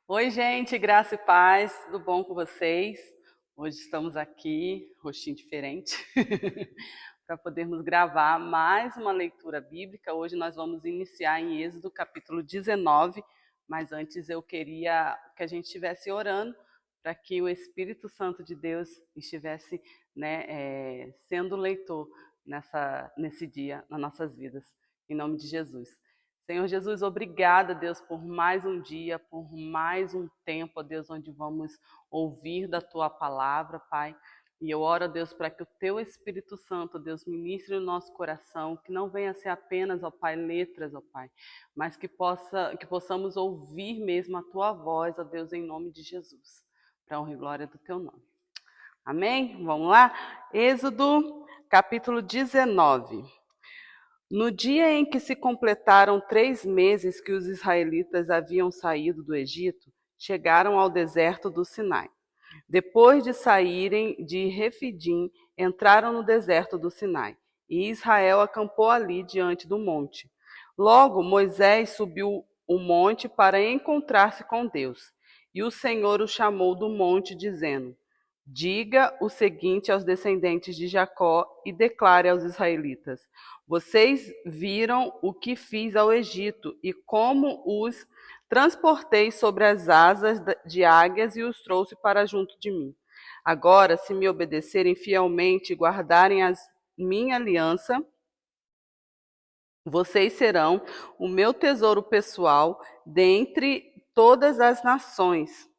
Oi, gente, graça e paz, tudo bom com vocês? Hoje estamos aqui, rostinho diferente, para podermos gravar mais uma leitura bíblica. Hoje nós vamos iniciar em Êxodo capítulo 19, mas antes eu queria que a gente estivesse orando para que o Espírito Santo de Deus estivesse sendo leitor nesse dia nas nossas vidas, em nome de Jesus. Senhor Jesus, obrigada, Deus, por mais um dia, por mais um tempo, ó Deus, onde vamos ouvir da Tua palavra, Pai. E eu oro, Deus, para que o Teu Espírito Santo, Deus, ministre no nosso coração, que não venha ser apenas, ó Pai, letras, ó Pai, mas que possamos ouvir mesmo a Tua voz, ó Deus, em nome de Jesus, para a honra e glória do Teu nome. Amém? Vamos lá? Êxodo, capítulo 19. No dia em que se completaram 3 meses que os israelitas haviam saído do Egito, chegaram ao deserto do Sinai. Depois de saírem de Refidim, entraram no deserto do Sinai, e Israel acampou ali diante do monte. Logo Moisés subiu o monte para encontrar-se com Deus, e o Senhor o chamou do monte, dizendo: Diga o seguinte aos descendentes de Jacó e declare aos israelitas: Vocês viram o que fiz ao Egito e como os transportei sobre as asas de águias e os trouxe para junto de mim. Agora, se me obedecerem fielmente e guardarem a minha aliança, vocês serão o meu tesouro pessoal dentre todas as nações.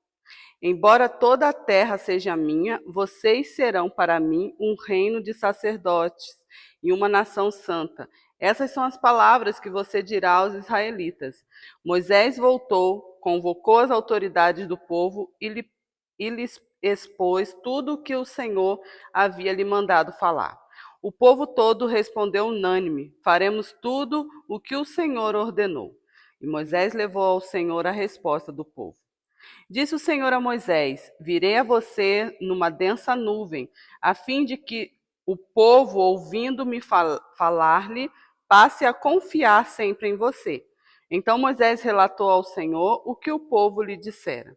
Embora toda a terra seja minha, vocês serão para mim um reino de sacerdotes e uma nação santa. Essas são as palavras que você dirá aos israelitas. Moisés voltou, convocou as autoridades do povo e lhes expôs tudo o que o Senhor havia lhe mandado falar. O povo todo respondeu unânime: Faremos tudo o que o Senhor ordenou. E Moisés levou ao Senhor a resposta do povo. Disse o Senhor a Moisés: Virei a você numa densa nuvem, a fim de que o povo, ouvindo-me falar-lhe, passe a confiar sempre em você. Então Moisés relatou ao Senhor o que o povo lhe dissera.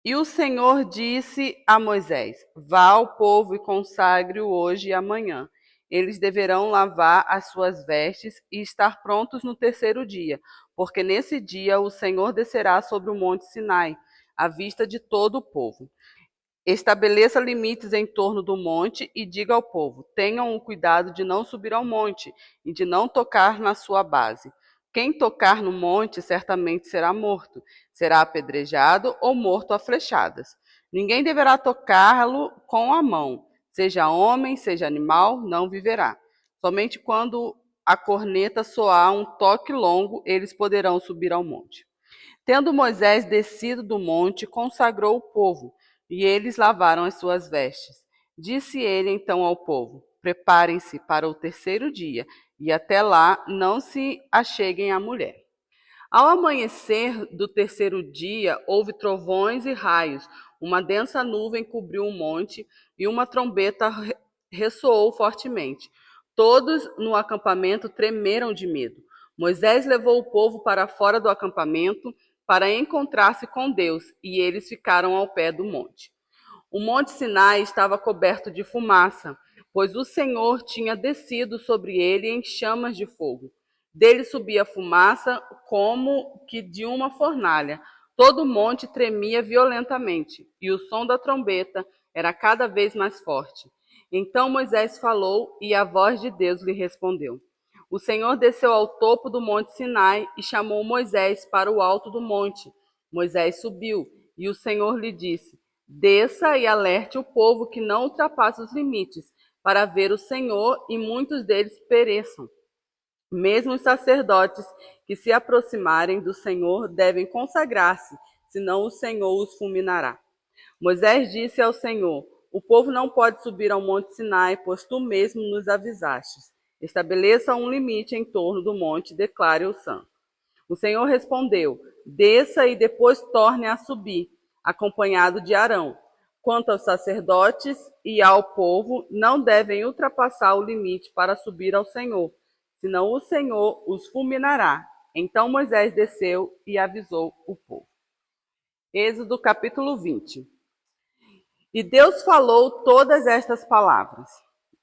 E o Senhor disse a Moisés: Vá ao povo e consagre-o hoje e amanhã. Eles deverão lavar as suas vestes e estar prontos no terceiro dia, porque nesse dia o Senhor descerá sobre o monte Sinai, à vista de todo o povo. Estabeleça limites em torno do monte e diga ao povo: tenham o cuidado de não subir ao monte e de não tocar na sua base. Quem tocar no monte certamente será morto, será apedrejado ou morto a flechadas. Ninguém deverá tocá-lo com a mão, seja homem, seja animal, não viverá. Somente quando a corneta soar um toque longo, eles poderão subir ao monte. Tendo Moisés descido do monte, consagrou o povo, e eles lavaram as suas vestes. Disse ele então ao povo: Preparem-se para o terceiro dia, e até lá não se acheguem à mulher. Ao amanhecer do terceiro dia, houve trovões e raios. Uma densa nuvem cobriu o monte e uma trombeta ressoou fortemente. Todos no acampamento tremeram de medo. Moisés levou o povo para fora do acampamento para encontrar-se com Deus, e eles ficaram ao pé do monte. O monte Sinai estava coberto de fumaça, pois o Senhor tinha descido sobre ele em chamas de fogo. Dele subia fumaça como que de uma fornalha. Todo o monte tremia violentamente, e o som da trombeta era cada vez mais forte. Então Moisés falou, e a voz de Deus lhe respondeu. O Senhor desceu ao topo do monte Sinai e chamou Moisés para o alto do monte. Moisés subiu, e o Senhor lhe disse: Desça e alerte o povo que não ultrapasse os limites, para ver o Senhor e muitos deles pereçam. Mesmo os sacerdotes que se aproximarem do Senhor devem consagrar-se, senão o Senhor os fulminará. Moisés disse ao Senhor: O povo não pode subir ao monte Sinai, pois tu mesmo nos avisaste. Estabeleça um limite em torno do monte, declare-o santo. O Senhor respondeu: Desça e depois torne a subir, acompanhado de Arão. Quanto aos sacerdotes e ao povo, não devem ultrapassar o limite para subir ao Senhor, senão o Senhor os fulminará. Então Moisés desceu e avisou o povo. Êxodo capítulo 20. E Deus falou todas estas palavras: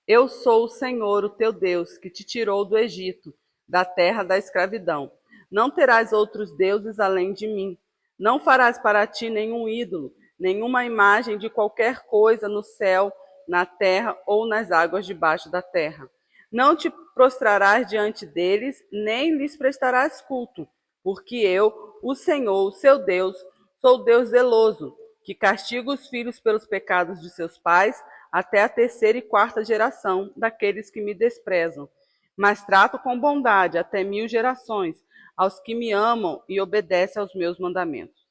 Eu sou o Senhor, o teu Deus, que te tirou do Egito, da terra da escravidão. Não terás outros deuses além de mim. Não farás para ti nenhum ídolo, nenhuma imagem de qualquer coisa no céu, na terra ou nas águas debaixo da terra. Não te prostrarás diante deles, nem lhes prestarás culto, porque eu, o Senhor, o seu Deus, sou Deus zeloso, que castiga os filhos pelos pecados de seus pais, até a terceira e quarta geração daqueles que me desprezam. Mas trato com bondade até 1000 gerações aos que me amam e obedecem aos meus mandamentos.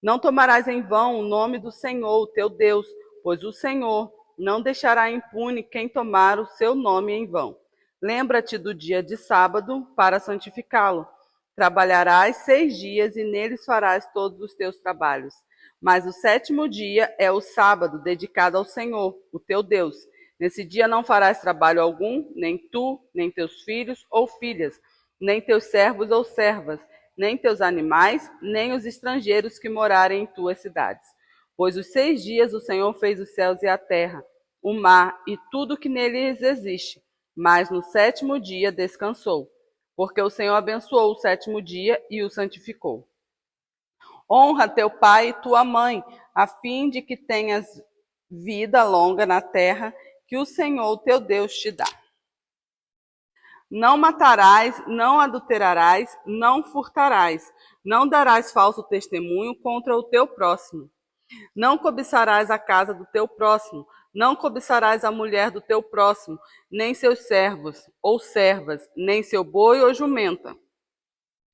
Não tomarás em vão o nome do Senhor, teu Deus, pois o Senhor não deixará impune quem tomar o seu nome em vão. Lembra-te do dia de sábado para santificá-lo. Trabalharás 6 dias e neles farás todos os teus trabalhos. Mas o sétimo dia é o sábado, dedicado ao Senhor, o teu Deus. Nesse dia não farás trabalho algum, nem tu, nem teus filhos ou filhas, nem teus servos ou servas, nem teus animais, nem os estrangeiros que morarem em tuas cidades. Pois os 6 dias o Senhor fez os céus e a terra, o mar e tudo que neles existe. Mas no sétimo dia descansou, porque o Senhor abençoou o sétimo dia e o santificou. Honra teu pai e tua mãe, a fim de que tenhas vida longa na terra que o Senhor teu Deus te dá. Não matarás, não adulterarás, não furtarás, não darás falso testemunho contra o teu próximo. Não cobiçarás a casa do teu próximo, não cobiçarás a mulher do teu próximo, nem seus servos ou servas, nem seu boi ou jumenta,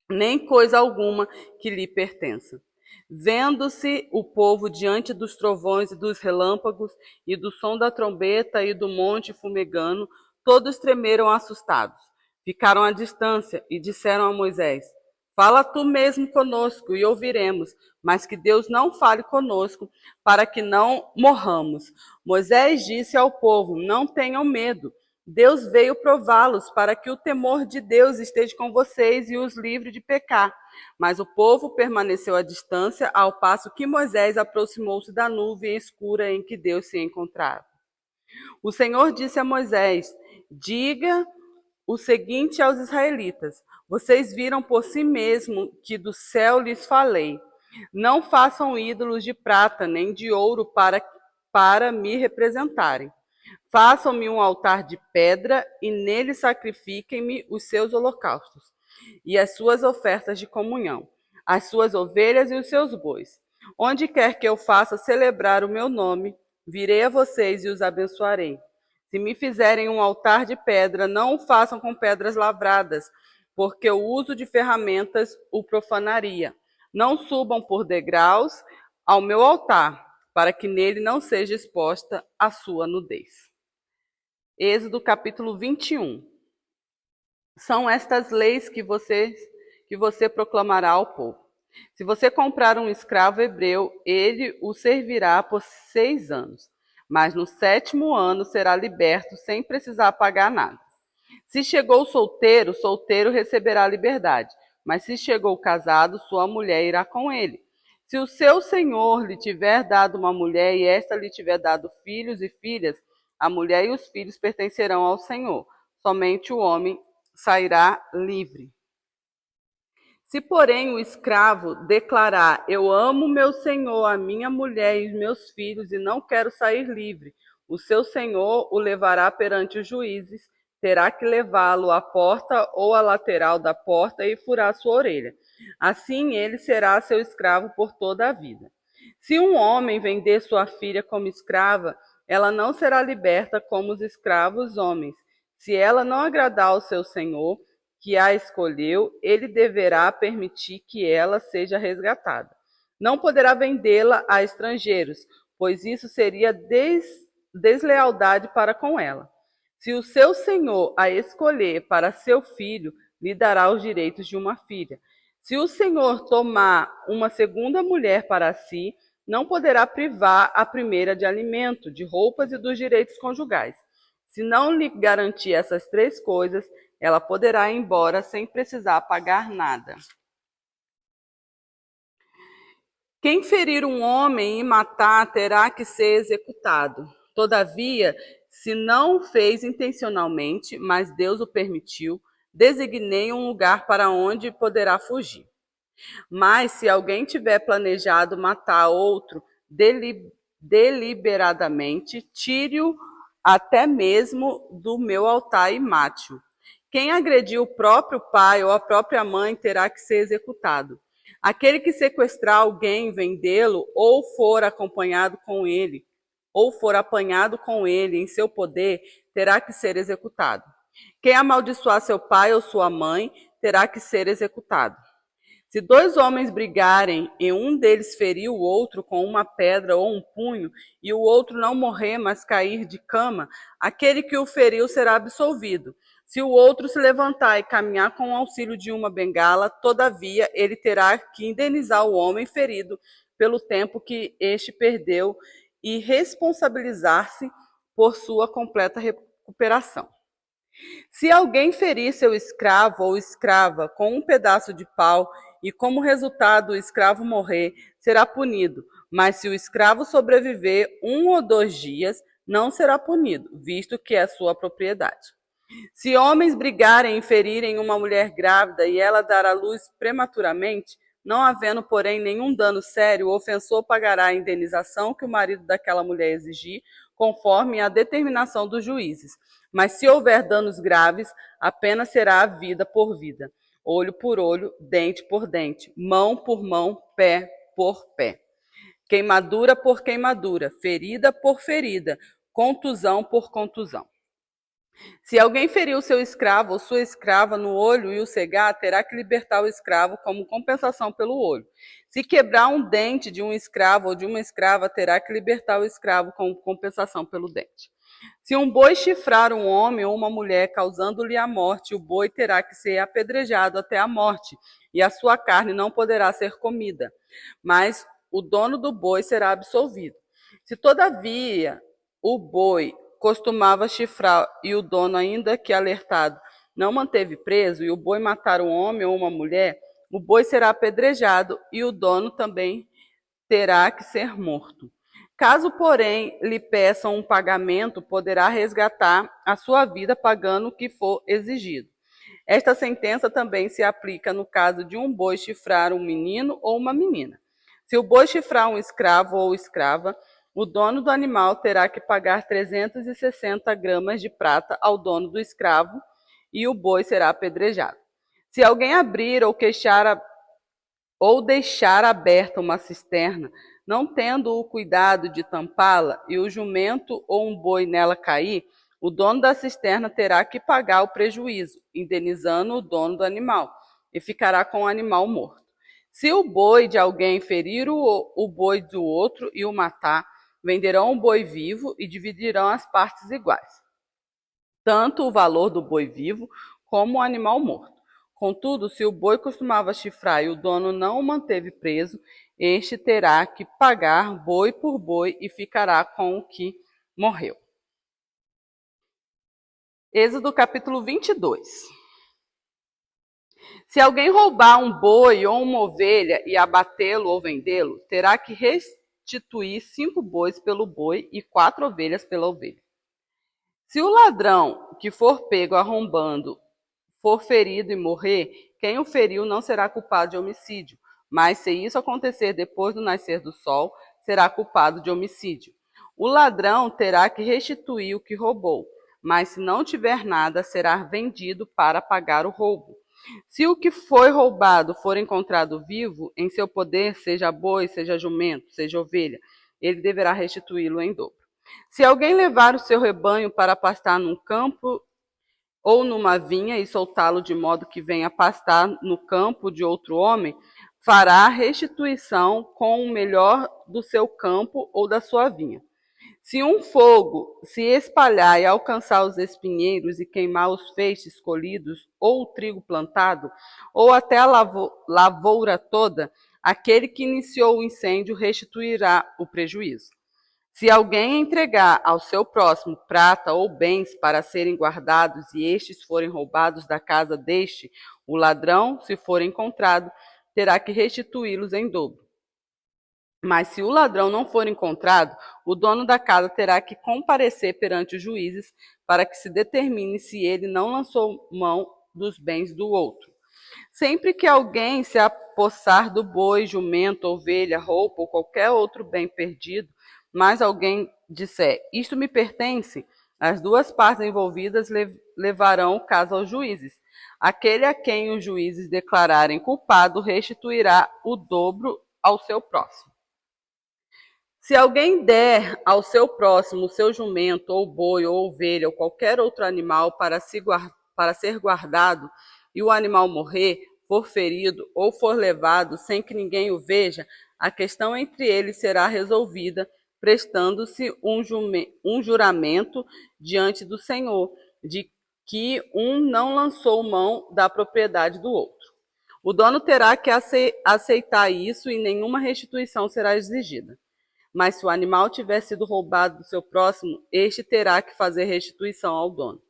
nem coisa alguma que lhe pertença. Vendo-se o povo diante dos trovões e dos relâmpagos, e do som da trombeta e do monte fumegando, todos tremeram assustados. Ficaram à distância e disseram a Moisés: Fala tu mesmo conosco e ouviremos, mas que Deus não fale conosco, para que não morramos. Moisés disse ao povo: Não tenham medo. Deus veio prová-los para que o temor de Deus esteja com vocês e os livre de pecar. Mas o povo permaneceu à distância, ao passo que Moisés aproximou-se da nuvem escura em que Deus se encontrava. O Senhor disse a Moisés: Diga o seguinte aos israelitas: Vocês viram por si mesmo que do céu lhes falei. Não façam ídolos de prata nem de ouro para me representarem. Façam-me um altar de pedra e nele sacrifiquem-me os seus holocaustos e as suas ofertas de comunhão, as suas ovelhas e os seus bois. Onde quer que eu faça celebrar o meu nome, virei a vocês e os abençoarei. Se me fizerem um altar de pedra, não o façam com pedras lavradas, porque o uso de ferramentas o profanaria. Não subam por degraus ao meu altar, para que nele não seja exposta a sua nudez. Êxodo capítulo 21. São estas leis que você proclamará ao povo. Se você comprar um escravo hebreu, ele o servirá por 6 anos, mas no 7º ano será liberto sem precisar pagar nada. Se chegou solteiro, solteiro receberá liberdade, mas se chegou casado, sua mulher irá com ele. Se o seu senhor lhe tiver dado uma mulher e esta lhe tiver dado filhos e filhas, a mulher e os filhos pertencerão ao Senhor. Somente o homem sairá livre. Se, porém, o escravo declarar: Eu amo meu senhor, a minha mulher e os meus filhos, e não quero sair livre, o seu senhor o levará perante os juízes, terá que levá-lo à porta ou à lateral da porta e furar sua orelha. Assim ele será seu escravo por toda a vida. Se um homem vender sua filha como escrava, ela não será liberta como os escravos homens. Se ela não agradar ao seu senhor, que a escolheu, ele deverá permitir que ela seja resgatada. Não poderá vendê-la a estrangeiros, pois isso seria deslealdade para com ela. Se o seu senhor a escolher para seu filho, lhe dará os direitos de uma filha. Se o senhor tomar uma segunda mulher para si, não poderá privar a primeira de alimento, de roupas e dos direitos conjugais. Se não lhe garantir essas 3 coisas, ela poderá ir embora sem precisar pagar nada. Quem ferir um homem e matar terá que ser executado. Todavia, se não o fez intencionalmente, mas Deus o permitiu, designei um lugar para onde poderá fugir. Mas se alguém tiver planejado matar outro deliberadamente, tire-o até mesmo do meu altar e mate-o. Quem agrediu o próprio pai ou a própria mãe terá que ser executado. Aquele que sequestrar alguém, vendê-lo, ou for acompanhado com ele, ou for apanhado com ele em seu poder, terá que ser executado. Quem amaldiçoar seu pai ou sua mãe terá que ser executado. Se dois homens brigarem e um deles ferir o outro com uma pedra ou um punho, e o outro não morrer, mas cair de cama, aquele que o feriu será absolvido. Se o outro se levantar e caminhar com o auxílio de uma bengala, todavia ele terá que indenizar o homem ferido pelo tempo que este perdeu e responsabilizar-se por sua completa recuperação. Se alguém ferir seu escravo ou escrava com um pedaço de pau e como resultado o escravo morrer, será punido. Mas se o escravo sobreviver 1 ou 2 dias, não será punido, visto que é sua propriedade. Se homens brigarem e ferirem uma mulher grávida e ela dar à luz prematuramente, não havendo, porém, nenhum dano sério, o ofensor pagará a indenização que o marido daquela mulher exigir, conforme a determinação dos juízes. Mas se houver danos graves, a pena será a vida por vida, olho por olho, dente por dente, mão por mão, pé por pé. Queimadura por queimadura, ferida por ferida, contusão por contusão. Se alguém ferir o seu escravo ou sua escrava no olho e o cegar, terá que libertar o escravo como compensação pelo olho. Se quebrar um dente de um escravo ou de uma escrava, terá que libertar o escravo como compensação pelo dente. Se um boi chifrar um homem ou uma mulher, causando-lhe a morte, o boi terá que ser apedrejado até a morte, e a sua carne não poderá ser comida, mas o dono do boi será absolvido. Se, todavia, o boi costumava chifrar e o dono, ainda que alertado, não manteve preso, e o boi matar um homem ou uma mulher, o boi será apedrejado e o dono também terá que ser morto. Caso, porém, lhe peçam um pagamento, poderá resgatar a sua vida pagando o que for exigido. Esta sentença também se aplica no caso de um boi chifrar um menino ou uma menina. Se o boi chifrar um escravo ou escrava, o dono do animal terá que pagar 360 gramas de prata ao dono do escravo e o boi será apedrejado. Se alguém abrir ou deixar aberta uma cisterna, não tendo o cuidado de tampá-la, e o jumento ou um boi nela cair, o dono da cisterna terá que pagar o prejuízo, indenizando o dono do animal, e ficará com o animal morto. Se o boi de alguém ferir o boi do outro e o matar, venderão o boi vivo e dividirão as partes iguais, tanto o valor do boi vivo como o animal morto. Contudo, se o boi costumava chifrar e o dono não o manteve preso, este terá que pagar boi por boi e ficará com o que morreu. Êxodo capítulo 22. Se alguém roubar um boi ou uma ovelha e abatê-lo ou vendê-lo, terá que restituir 5 bois pelo boi e 4 ovelhas pela ovelha. Se o ladrão que for pego arrombando for ferido e morrer, quem o feriu não será culpado de homicídio, mas se isso acontecer depois do nascer do sol, será culpado de homicídio. O ladrão terá que restituir o que roubou, mas se não tiver nada, será vendido para pagar o roubo. Se o que foi roubado for encontrado vivo, em seu poder, seja boi, seja jumento, seja ovelha, ele deverá restituí-lo em dobro. Se alguém levar o seu rebanho para pastar num campo ou numa vinha e soltá-lo de modo que venha pastar no campo de outro homem, fará restituição com o melhor do seu campo ou da sua vinha. Se um fogo se espalhar e alcançar os espinheiros e queimar os feixes colhidos, ou o trigo plantado, ou até a lavoura toda, aquele que iniciou o incêndio restituirá o prejuízo. Se alguém entregar ao seu próximo prata ou bens para serem guardados e estes forem roubados da casa deste, o ladrão, se for encontrado, terá que restituí-los em dobro. Mas se o ladrão não for encontrado, o dono da casa terá que comparecer perante os juízes para que se determine se ele não lançou mão dos bens do outro. Sempre que alguém se apossar do boi, jumento, ovelha, roupa ou qualquer outro bem perdido, mas alguém disser, isto me pertence, as duas partes envolvidas levarão o caso aos juízes. Aquele a quem os juízes declararem culpado restituirá o dobro ao seu próximo. Se alguém der ao seu próximo o seu jumento, ou boi, ou ovelha, ou qualquer outro animal para ser guardado, e o animal morrer, for ferido ou for levado sem que ninguém o veja, a questão entre eles será resolvida, prestando-se um juramento diante do Senhor, de que um não lançou mão da propriedade do outro. O dono terá que aceitar isso e nenhuma restituição será exigida. Mas se o animal tiver sido roubado do seu próximo, este terá que fazer restituição ao dono.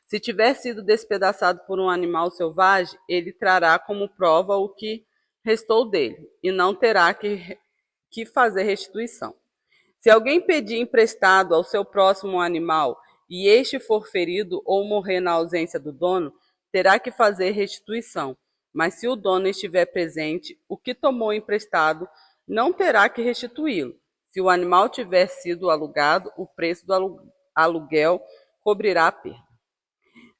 Se tiver sido despedaçado por um animal selvagem, ele trará como prova o que restou dele, e não terá que fazer restituição. Se alguém pedir emprestado ao seu próximo um animal, e este for ferido ou morrer na ausência do dono, terá que fazer restituição. Mas se o dono estiver presente, o que tomou emprestado não terá que restituí-lo. Se o animal tiver sido alugado, o preço do aluguel cobrirá a perda.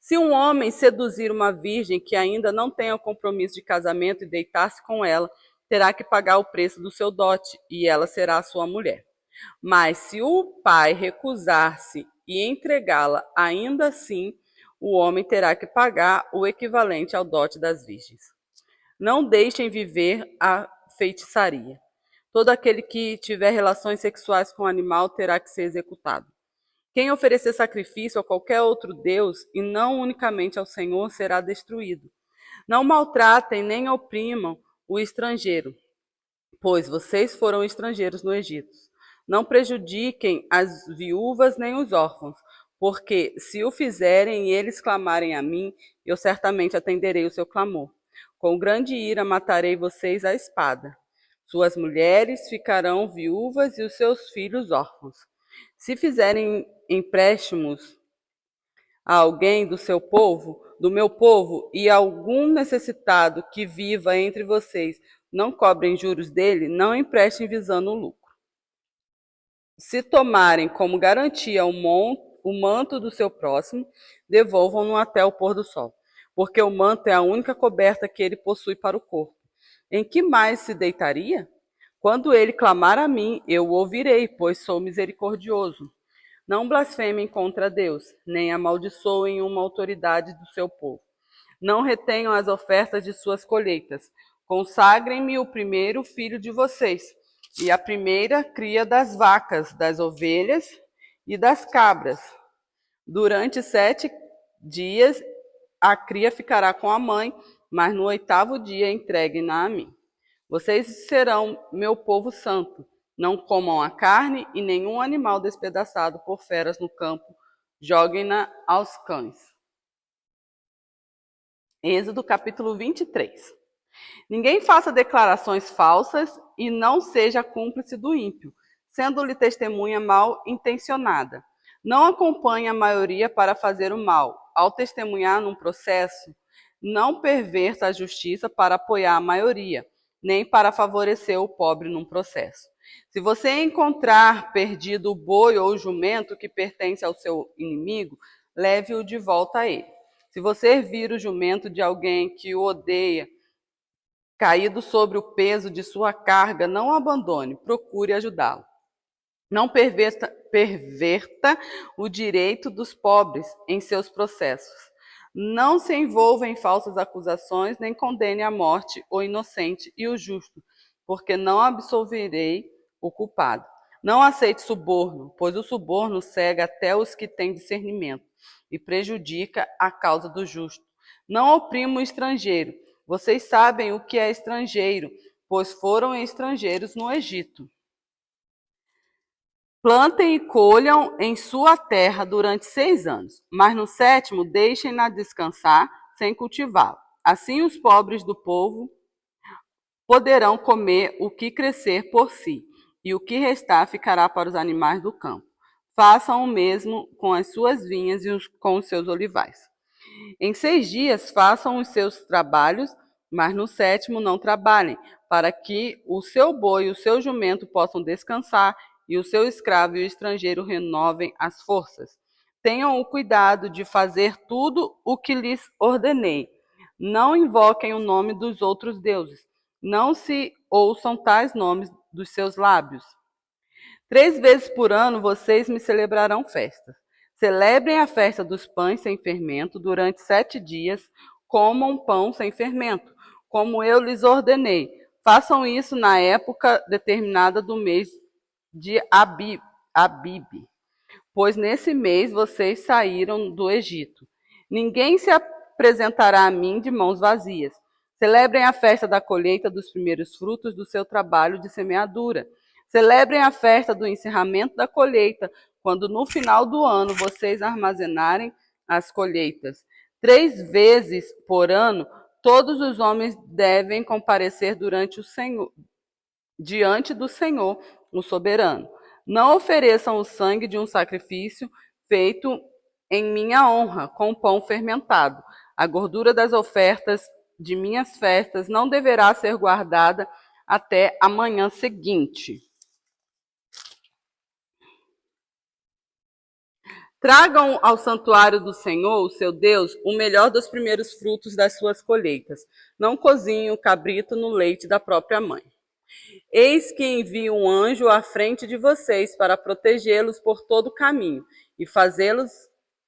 Se um homem seduzir uma virgem que ainda não tenha compromisso de casamento e deitar-se com ela, terá que pagar o preço do seu dote, e ela será sua mulher. Mas se o pai recusar-se e entregá-la, ainda assim, o homem terá que pagar o equivalente ao dote das virgens. Não deixem viver a feitiçaria. Todo aquele que tiver relações sexuais com o animal terá que ser executado. Quem oferecer sacrifício a qualquer outro Deus, e não unicamente ao Senhor, será destruído. Não maltratem nem oprimam o estrangeiro, pois vocês foram estrangeiros no Egito. Não prejudiquem as viúvas nem os órfãos, porque se o fizerem e eles clamarem a mim, eu certamente atenderei o seu clamor. Com grande ira matarei vocês à espada. Suas mulheres ficarão viúvas e os seus filhos órfãos. Se fizerem empréstimos a alguém do seu povo, do meu povo, e algum necessitado que viva entre vocês não cobrem juros dele, não emprestem visando o lucro. Se tomarem como garantia o manto do seu próximo, devolvam-no até o pôr do sol, porque o manto é a única coberta que ele possui para o corpo. Em que mais se deitaria? Quando ele clamar a mim, eu o ouvirei, pois sou misericordioso. Não blasfemem contra Deus, nem amaldiçoem uma autoridade do seu povo. Não retenham as ofertas de suas colheitas. Consagrem-me o primeiro filho de vocês, e a primeira cria das vacas, das ovelhas e das cabras. Durante 7 dias a cria ficará com a mãe, mas no 8º dia entreguem-na a mim. Vocês serão meu povo santo. Não comam a carne e nenhum animal despedaçado por feras no campo. Joguem-na aos cães. Êxodo capítulo 23. Ninguém faça declarações falsas e não seja cúmplice do ímpio, sendo-lhe testemunha mal intencionada. Não acompanhe a maioria para fazer o mal. Ao testemunhar num processo, não perverta a justiça para apoiar a maioria, nem para favorecer o pobre num processo. Se você encontrar perdido o boi ou o jumento que pertence ao seu inimigo, leve-o de volta a ele. Se você vir o jumento de alguém que o odeia, caído sobre o peso de sua carga, não o abandone, procure ajudá-lo. Não perverta o direito dos pobres em seus processos. Não se envolva em falsas acusações, nem condene à morte o inocente e o justo, porque não absolverei o culpado. Não aceite suborno, pois o suborno cega até os que têm discernimento e prejudica a causa do justo. Não oprima o estrangeiro. Vocês sabem o que é estrangeiro, pois foram estrangeiros no Egito. Plantem e colham em sua terra durante 6 anos, mas no 7º deixem-na descansar sem cultivá-la. Assim os pobres do povo poderão comer o que crescer por si. e o que restar ficará para os animais do campo. Façam o mesmo com as suas vinhas e com os seus olivais. Em 6 dias façam os seus trabalhos, mas no 7º não trabalhem, para que o seu boi e o seu jumento possam descansar, e o seu escravo e o estrangeiro renovem as forças. Tenham o cuidado de fazer tudo o que lhes ordenei. Não invoquem o nome dos outros deuses. Não se ouçam tais nomes dos seus lábios. 3 vezes por ano vocês me celebrarão festas. Celebrem a festa dos pães sem fermento durante 7 dias. Comam pão sem fermento, como eu lhes ordenei. Façam isso na época determinada do mês de Abib, pois nesse mês vocês saíram do Egito. Ninguém se apresentará a mim de mãos vazias. Celebrem a festa da colheita dos primeiros frutos do seu trabalho de semeadura. Celebrem a festa do encerramento da colheita, quando no final do ano vocês armazenarem as colheitas. 3 vezes por ano, todos os homens devem comparecer diante do Senhor, o soberano. Não ofereçam o sangue de um sacrifício feito em minha honra, com pão fermentado. A gordura das ofertas de minhas festas não deverá ser guardada até a manhã seguinte. Tragam ao santuário do Senhor, o seu Deus, o melhor dos primeiros frutos das suas colheitas. Não cozinhe o cabrito no leite da própria mãe. Eis que envio um anjo à frente de vocês para protegê-los por todo o caminho e fazê-los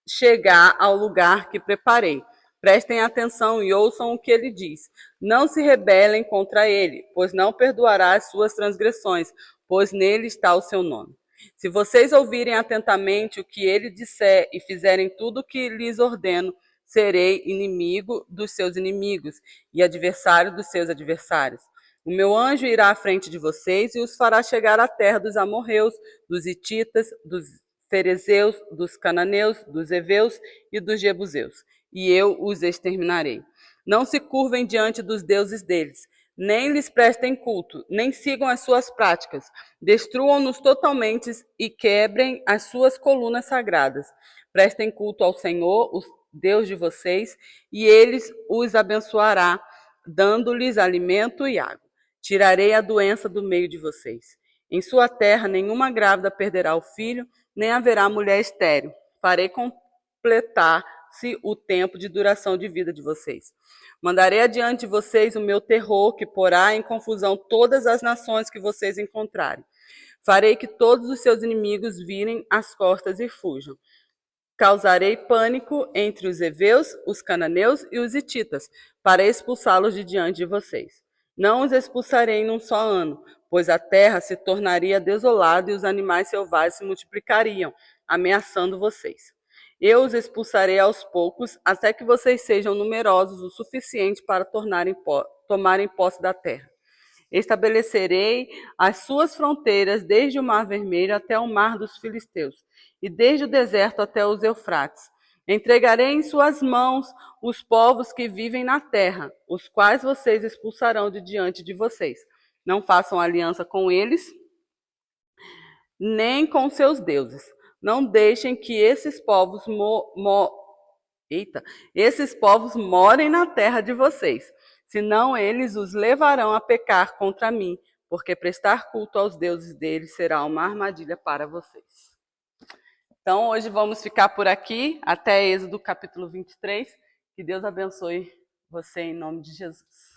chegar ao lugar que preparei. Prestem atenção e ouçam o que ele diz. Não se rebelem contra ele, pois não perdoará as suas transgressões, pois nele está o seu nome. Se vocês ouvirem atentamente o que ele disser e fizerem tudo o que lhes ordeno, serei inimigo dos seus inimigos e adversário dos seus adversários. O meu anjo irá à frente de vocês e os fará chegar à terra dos amorreus, dos hititas, dos ferezeus, dos cananeus, dos heveus e dos jebuseus, e eu os exterminarei. Não se curvem diante dos deuses deles, nem lhes prestem culto, nem sigam as suas práticas. Destruam-nos totalmente e quebrem as suas colunas sagradas. Prestem culto ao Senhor, o Deus de vocês, e ele os abençoará, dando-lhes alimento e água. Tirarei a doença do meio de vocês. Em sua terra nenhuma grávida perderá o filho, nem haverá mulher estéril. Farei completar-se o tempo de duração de vida de vocês. Mandarei adiante de vocês o meu terror, que porá em confusão todas as nações que vocês encontrarem. Farei que todos os seus inimigos virem as costas e fujam. Causarei pânico entre os heveus, os cananeus e os hititas, para expulsá-los de diante de vocês. Não os expulsarei num só ano, pois a terra se tornaria desolada e os animais selvagens se multiplicariam, ameaçando vocês. Eu os expulsarei aos poucos, até que vocês sejam numerosos o suficiente para tomarem posse da terra. Estabelecerei as suas fronteiras desde o Mar Vermelho até o Mar dos Filisteus, e desde o deserto até os Eufrates. Entregarei em suas mãos os povos que vivem na terra, os quais vocês expulsarão de diante de vocês. Não façam aliança com eles, nem com seus deuses. Não deixem que esses povos morem na terra de vocês, senão eles os levarão a pecar contra mim, porque prestar culto aos deuses deles será uma armadilha para vocês. Então, hoje vamos ficar por aqui, até Êxodo capítulo 23. Que Deus abençoe você em nome de Jesus.